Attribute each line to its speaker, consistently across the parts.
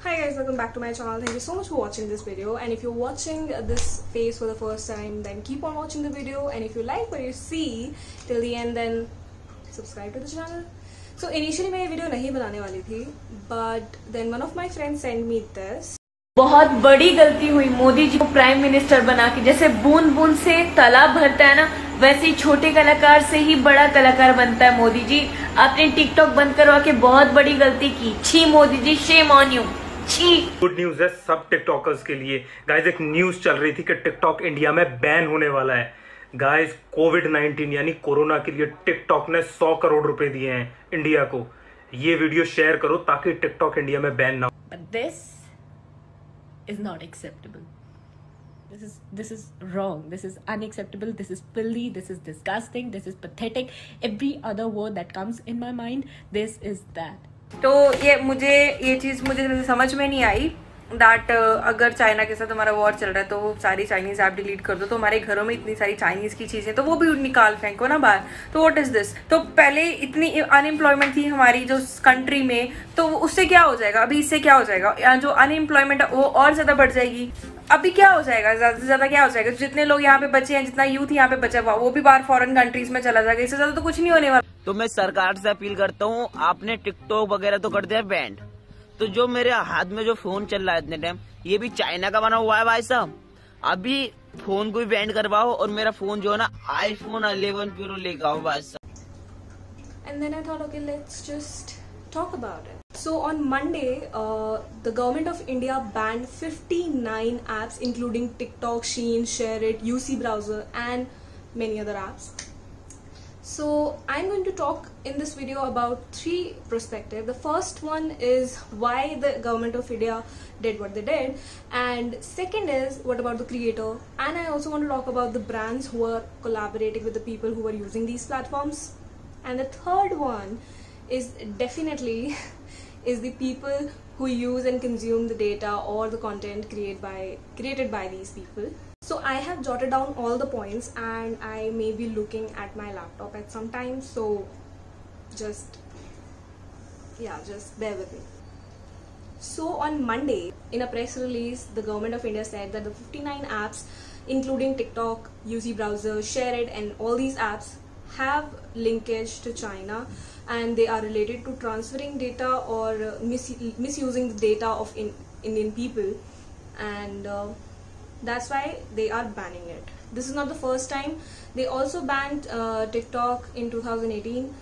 Speaker 1: Hi guys, welcome back to my channel. Thank you so much for watching this video, and if you're watching this face for the first time, then keep on watching the video, and if you like what you see till the end, then subscribe to the channel. So initially मैं ये video नहीं बनाने वाली थी, but then one of my friends sent me this.
Speaker 2: बहुत बड़ी गलती हुई मोदी जी को प्राइम मिनिस्टर बना के। जैसे बूंद बूंद से तालाब भरता है ना, वैसे ही छोटे कलाकार से ही बड़ा कलाकार बनता है। मोदी जी, आपने टिकटॉक बंद करवा के बहुत बड़ी गलती की। छी Modi ji, shame on you.
Speaker 3: Good news है सब टिकटॉकर्स के लिए। गाइज एक न्यूज चल रही थी कि टिकटॉक इंडिया में बैन होने वाला है। गाइज कोविड-19 यानी कोरोना के लिए टिकटॉक ने 100 करोड़ रुपए दिए हैं इंडिया को। ये वीडियो शेयर करो ताकि टिकटॉक इंडिया में बैन ना हो।
Speaker 2: But this is not acceptable. This is wrong. This is unacceptable. This is filthy. This is disgusting. This is pathetic. Every other word that comes in my mind, this is that.
Speaker 4: तो ये चीज़ मुझे समझ में नहीं आई that अगर China के साथ हमारा वॉर चल रहा है तो सारी चाइनीज ऐप डिलीट कर दो, तो हमारे घरों में इतनी सारी चाइनीज की चीज़ें तो वो भी निकाल फेंको ना बाहर। तो व्हाट इज़ दिस? तो पहले इतनी अनएम्प्लॉयमेंट थी हमारी जो कंट्री में, तो उससे क्या हो जाएगा? अभी इससे क्या हो जाएगा? जो अनएम्प्लॉयमेंट है वो और ज़्यादा बढ़ जाएगी। अभी क्या हो जाएगा? ज़्यादा से ज़्यादा क्या हो जाएगा? जितने लोग यहाँ पे बचे हैं, जितना यूथ यहाँ पे बचा हुआ, वो भी बाहर फॉरेन कंट्रीज में चला जाएगा। इससे ज़्यादा तो कुछ नहीं होने वाला।
Speaker 5: तो मैं सरकार से अपील करता हूँ, आपने टिकटॉक वगैरह तो कर दिया बैंड, तो जो मेरे हाथ में जो फोन चल रहा है इतने टाइम, ये भी चाइना का बना हुआ है भाई साहब। अभी फोन को भी बैंड करवाओ और मेरा फोन जो है ना iPhone 11 Pro लेके आओ भाई साहब।
Speaker 1: And then I thought, okay, let's just talk about it. So on Monday, the government of India banned 59 apps, including TikTok, Shein, ShareIt, UC Browser, and many other apps. So I'm going to talk in this video about three perspectives. The first one is why the government of India did what they did, and second is what about the creator, and I also want to talk about the brands who are collaborating with the people who are using these platforms, and the third one is definitely is the people who use and consume the data or the content created by these people. So I have jotted down all the points, and I may be looking at my laptop at some time, so just bear with me. So on Monday, in a press release, the government of India said that the 59 apps, including TikTok, UC Browser, ShareIt, and all these apps have linkage to China, and they are related to transferring data or misusing the data of Indian people, and that's why they are banning it. This is not the first time. They also banned TikTok in 2018,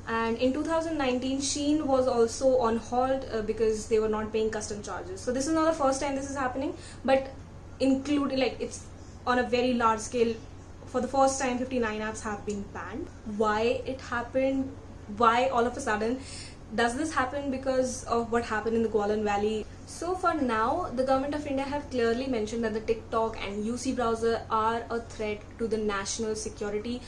Speaker 1: and in 2019 Shein was also on hold because they were not paying custom charges. So this is not the first time this is happening, but including, like, it's on a very large scale. For the first time 59 apps have been banned. Why it happened? Why all of a sudden? Does this happen because of what happened in the Gualan Valley? So for now, the government of India have clearly mentioned that the TikTok and UC Browser are a threat to the national security.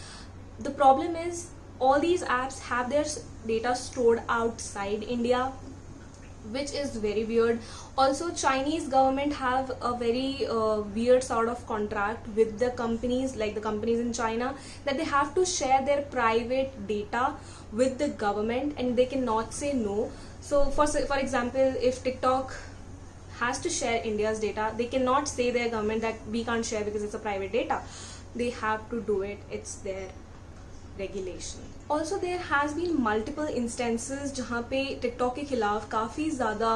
Speaker 1: The problem is all these apps have their data stored outside India, which is very weird. Also, Chinese government have a very weird sort of contract with the companies, like the companies in China, that they have to share their private data with the government and they cannot say no. So for example, if TikTok has to share India's data, they cannot say their government that we can't share because it's a private data. They have to do it. It's their regulation. Also, there has been multiple instances जहाँ पे TikTok के खिलाफ काफ़ी ज़्यादा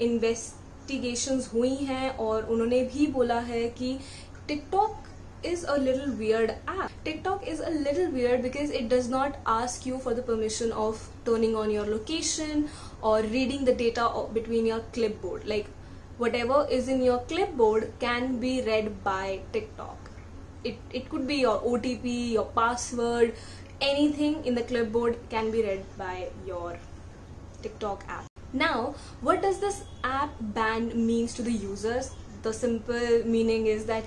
Speaker 1: investigations हुई हैं, और उन्होंने भी बोला है कि TikTok is a little weird app. TikTok is a little weird because it does not ask you for the permission of turning on your location or reading the data between your clipboard. Like, whatever is in your clipboard can be read by TikTok. It could be your OTP, your password, anything in the clipboard can be read by your TikTok app. Now, what does this app ban means to the users? The simple meaning is that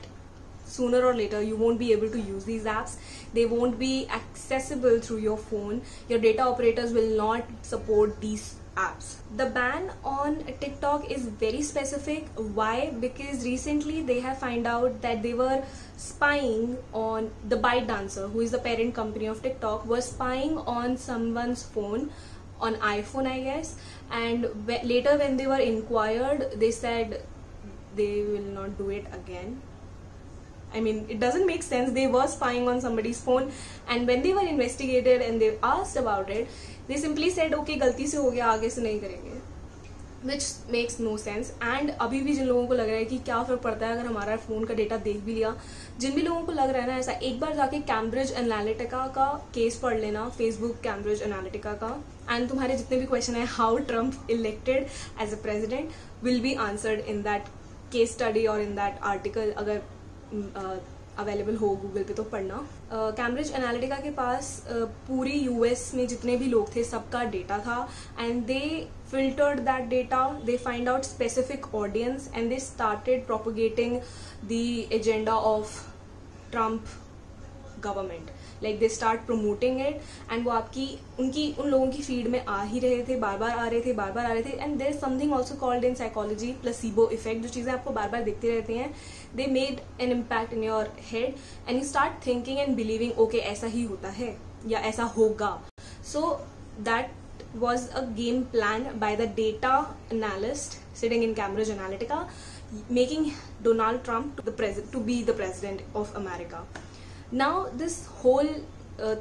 Speaker 1: sooner or later you won't be able to use these apps. They won't be accessible through your phone. Your data operators will not support these apps. The ban on TikTok is very specific. Why? Because recently they have found out that they were spying on the ByteDancer, who is the parent company of TikTok, was spying on someone's phone on iPhone, I guess. And later when they were inquired, they said they will not do it again. I mean, it doesn't make sense. They were spying on somebody's phone, and when they were investigated and they asked about it, they simply said, okay, गलती से हो गया, आगे से नहीं करेंगे, which makes no sense. And अभी भी जिन लोगों को लग रहा है कि क्या फर्क पड़ता है अगर हमारा फ़ोन का डेटा देख भी लिया, जिन भी लोगों को लग रहा है ना ऐसा, एक बार जाके कैम्ब्रिज एनालिटिका का केस पढ़ लेना, फेसबुक कैम्ब्रिज एनालिटिका का, एंड तुम्हारे जितने भी क्वेश्चन है how Trump elected as a president will be answered in that case study और इन दैट आर्टिकल. अगर अवेलेबल हो गूगल पे तो पढ़ना. कैम्ब्रिज एनालिटिका के पास पूरी यूएस में जितने भी लोग थे सबका डेटा था, and they filtered that data, they find out specific audience, and they started propagating the agenda of Trump government. Like they start promoting it, and वो आपकी उन लोगों की फीड में आ ही रहे थे, बार बार आ रहे थे. And there is something also called in psychology placebo effect. जो चीज़ें आपको बार बार दिखती रहती हैं, they made an impact in your head, and you start thinking and believing, okay, ऐसा ही होता है या ऐसा होगा. So that was a game plan by the data analyst sitting in Cambridge Analytica, making Donald Trump to be the president of America. Now this whole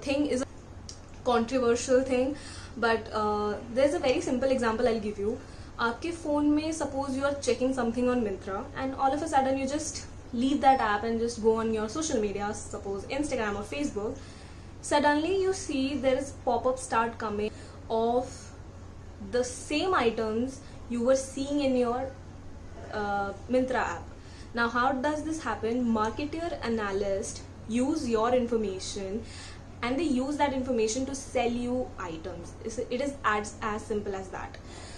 Speaker 1: thing is a controversial thing, but there's a very simple example I'll give you. आपके phone में suppose you are checking something on Myntra, and all of a sudden you just leave that app and just go on your social media, suppose Instagram or Facebook. Suddenly you see there is pop-up start coming of the same items you were seeing in your Myntra app. Now how does this happen? Marketer analyst use your information, and they use that information to sell you items. It is as simple as that.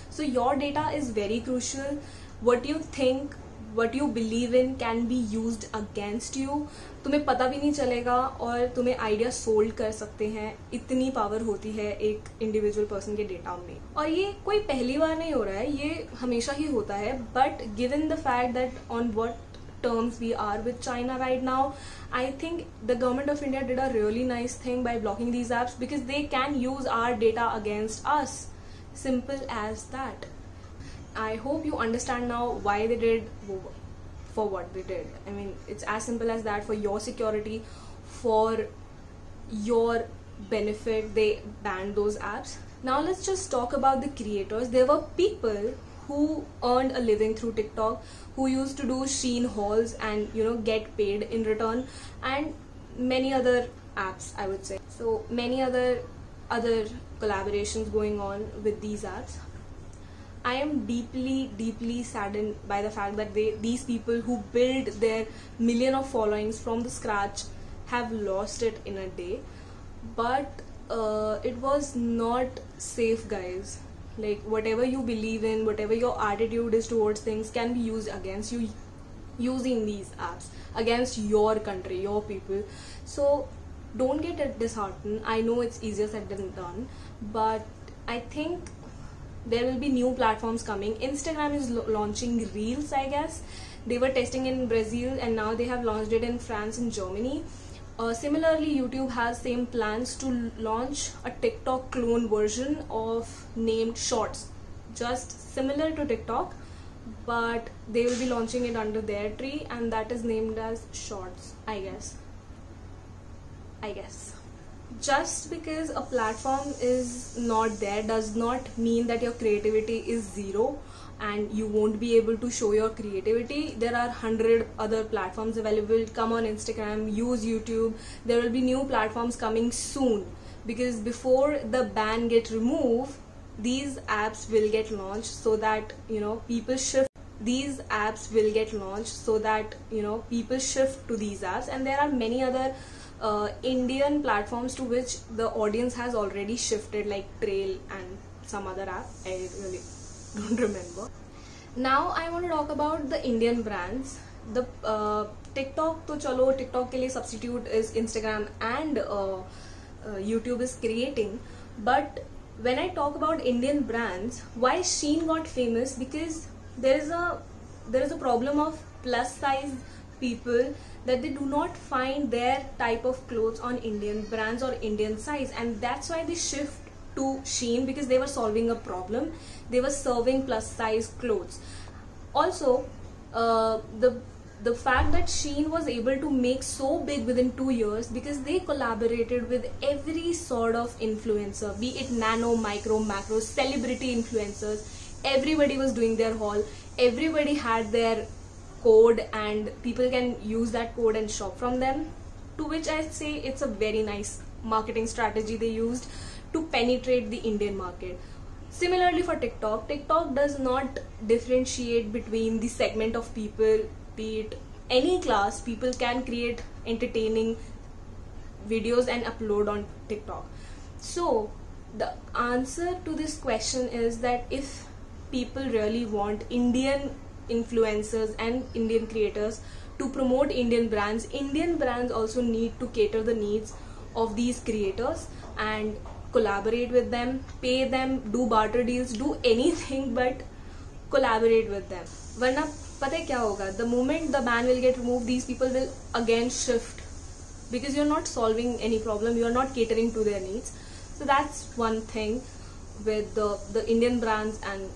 Speaker 1: So your data is very crucial. What you think, what you believe in can be used against you. तुम्हें पता भी नहीं चलेगा और तुम्हें idea sold कर सकते हैं. इतनी पावर होती है एक इंडिविजुअल पर्सन के डेटा में, और ये कोई पहली बार नहीं हो रहा है, ये हमेशा ही होता है. But given the fact that on what terms we are with China right now, I think the government of India did a really nice thing by blocking these apps, because they can use our data against us. Simple as that. I hope you understand now why they did for what they did. I mean, it's as simple as that. For your security, for your benefit, they banned those apps. Now let's just talk about the creators. There were people who earned a living through TikTok, who used to do Shein hauls and get paid in return, and many other apps, I would say. So many other collaborations going on with these apps. I am deeply saddened by the fact that these people who build their million of followings from the scratch have lost it in a day. But it was not safe, guys. Like, whatever you believe in, whatever your attitude is towards things can be used against you using these apps, against your country, your people. So don't get disheartened. I know it's easier said than done, but I think there will be new platforms coming. Instagram is launching Reels, I guess. They were testing in Brazil, and now they have launched it in France and Germany. Similarly, YouTube has same plans to launch a TikTok clone version of named Shorts, just similar to TikTok, but they will be launching it under their tree, and that is named as Shorts, I guess. Just because a platform is not there does not mean that your creativity is zero and you won't be able to show your creativity. There are 100 other platforms available. Come on Instagram, use YouTube. There will be new platforms coming soon, because before the ban gets removed, these apps will get launched so that people shift. These apps will get launched so that people shift to these apps, and there are many other Indian platforms to which the audience has already shifted, like Trail and some other app. I really don't remember. Now I want to talk about the Indian brands. The TikTok, to chalo TikTok ke liye substitute is Instagram and YouTube is creating. But when I talk about Indian brands, why Shein got famous? Because there is a problem of plus size people, that they do not find their type of clothes on Indian brands or Indian size, and that's why they shift to Shein because they were solving a problem. They were serving plus size clothes. Also, the fact that Shein was able to make so big within 2 years because they collaborated with every sort of influencer, be it nano, micro, macro, celebrity influencers. Everybody was doing their haul. Everybody had their code and people can use that code and shop from them, to which I say it's a very nice marketing strategy they used to penetrate the Indian market. Similarly for TikTok, TikTok does not differentiate between the segment of people, be it any class. People can create entertaining videos and upload on TikTok. So the answer to this question is that if people really want Indian influencers and Indian creators to promote Indian brands also need to cater the needs of these creators and collaborate with them, pay them, do barter deals, do anything but collaborate with them. Varna pata hai kya hoga? The moment the ban will get removed, these people will again shift because you're not solving any problem, you're not catering to their needs. So that's one thing with the Indian brands and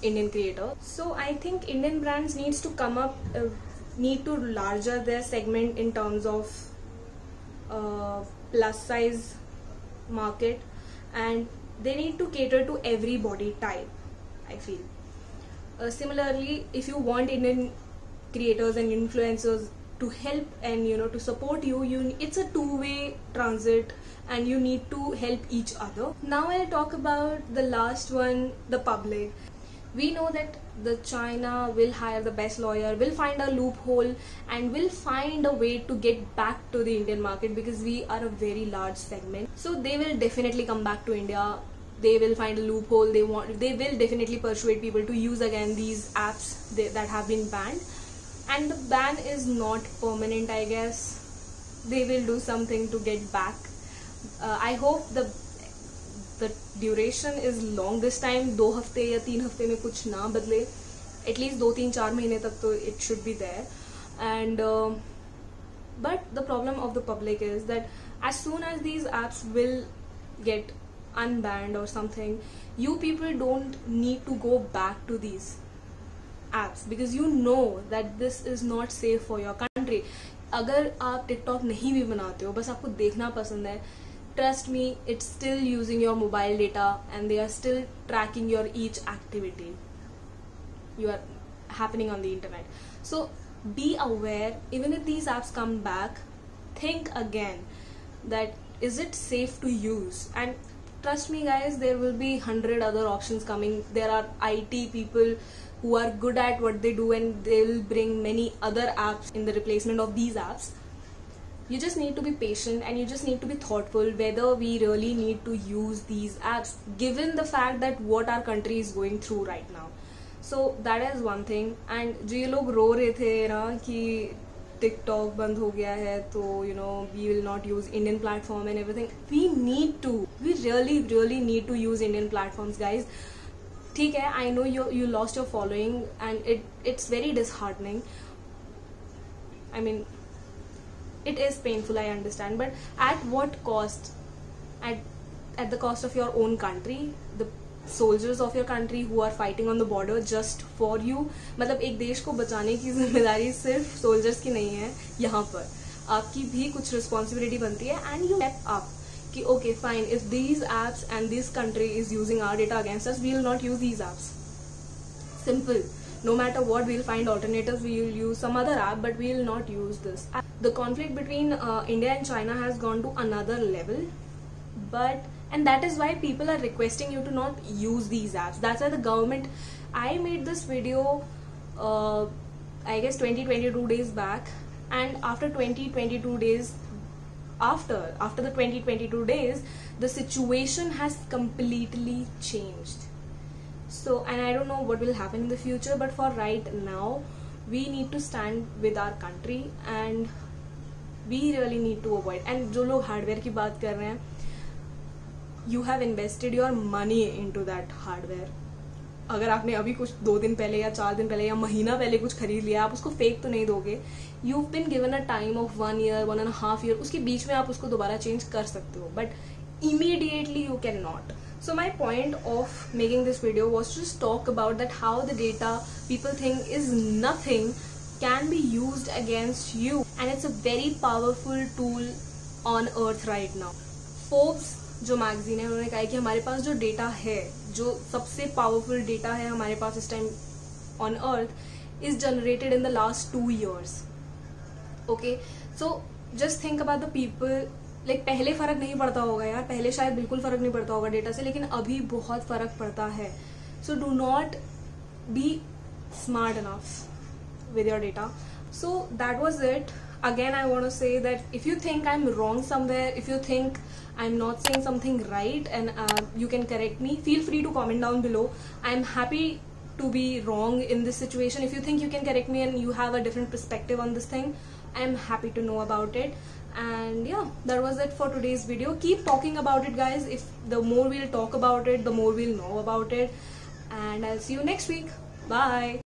Speaker 1: Indian creators. So I think Indian brands needs to come up, need to larger their segment in terms of plus size market, and they need to cater to every body type, I feel. Similarly, if you want Indian creators and influencers to help and to support you, it's a two-way transit and you need to help each other. Now I'll talk about the last one, the public. We know that the China will hire the best lawyer, will find a loophole and will find a way to get back to the Indian market because we are a very large segment. So they will definitely come back to India. They will find a loophole. They will definitely persuade people to use again these apps that have been banned. And the ban is not permanent, I guess. They will do something to get back. I hope the duration is long this time. 2 हफ्ते या 3 हफ्ते में कुछ ना बदले, at least 2-3-4 महीने तक तो it should be there. And but the problem of the public is that as soon as these apps will get unbanned or something, you people don't need to go back to these apps because you know that this is not safe for your country. अगर आप TikTok नहीं भी बनाते हो, बस आपको देखना पसंद है, trust me, it's still using your mobile data and they are still tracking your each activity you are happening on the internet. So be aware, even if these apps come back, think again that is it safe to use. And trust me guys, there will be 100 other options coming. There are IT people who are good at what they do and they will bring many other apps in the replacement of these apps. You just need to be patient and you just need to be thoughtful whether we really need to use these apps given the fact that what our country is going through right now. So that is one thing. And जो ये लोग रो रहे थे ना कि TikTok बंद हो गया है तो we will not use Indian platform and everything. We really need to use Indian platforms, guys. ठीक है, I know you lost your following and it's very disheartening. I mean, it is painful, I understand, but at what cost? At the cost of your own country, the soldiers of your country who are fighting on the border just for you. मतलब एक देश को बचाने की जिम्मेदारी सिर्फ soldiers की नहीं है, यहाँ पर आपकी भी कुछ responsibility बनती है. And you step up कि okay fine, if these apps and this country is using our data against us, we will not use these apps. Simple. No matter what, we will find alternatives. We will use some other app, but we will not use this. The conflict between India and China has gone to another level, and that is why people are requesting you to not use these apps. That's why the government, I made this video I guess 22 days back, and after 22 days, after the 22 days, the situation has completely changed. So, and I don't know what will happen in the future, but for right now, we need to stand with our country and we really need to avoid. And जो लोग hardware की बात कर रहे हैं, you have invested your money into that hardware. अगर आपने अभी कुछ 2 दिन पहले या 4 दिन पहले या महीना पहले कुछ खरीद लिया, आप उसको फेक तो नहीं दोगे. You've been given a time of 1 year, 1.5 year. उसके बीच में आप उसको दोबारा चेंज कर सकते हो. But immediately you cannot. So my point of making this video was to just talk about that how the data people think is nothing can be used against you, and it's a very powerful tool on earth right now. Forbes जो magazine है उन्होंने कहा है कि हमारे पास जो data है, जो सबसे पावरफुल डेटा है हमारे पास इस time on earth, is generated in the last 2 years. Okay, so just think about the people. Like पहले फर्क नहीं पड़ता होगा यार, पहले शायद बिल्कुल फर्क नहीं पड़ता होगा डेटा से, लेकिन अभी बहुत फर्क पड़ता है. So do not be smart enough with your data. So that was it. Again, I want to say that if you think I'm wrong somewhere, if you think I'm not saying something right, and you can correct me, feel free to comment down below. I'm happy to be wrong in this situation. If you think you can correct me and you have a different perspective on this thing, I'm happy to know about it. And yeah, that was it for today's video. Keep talking about it, guys. If the more we'll talk about it, the more we'll know about it. And I'll see you next week. Bye.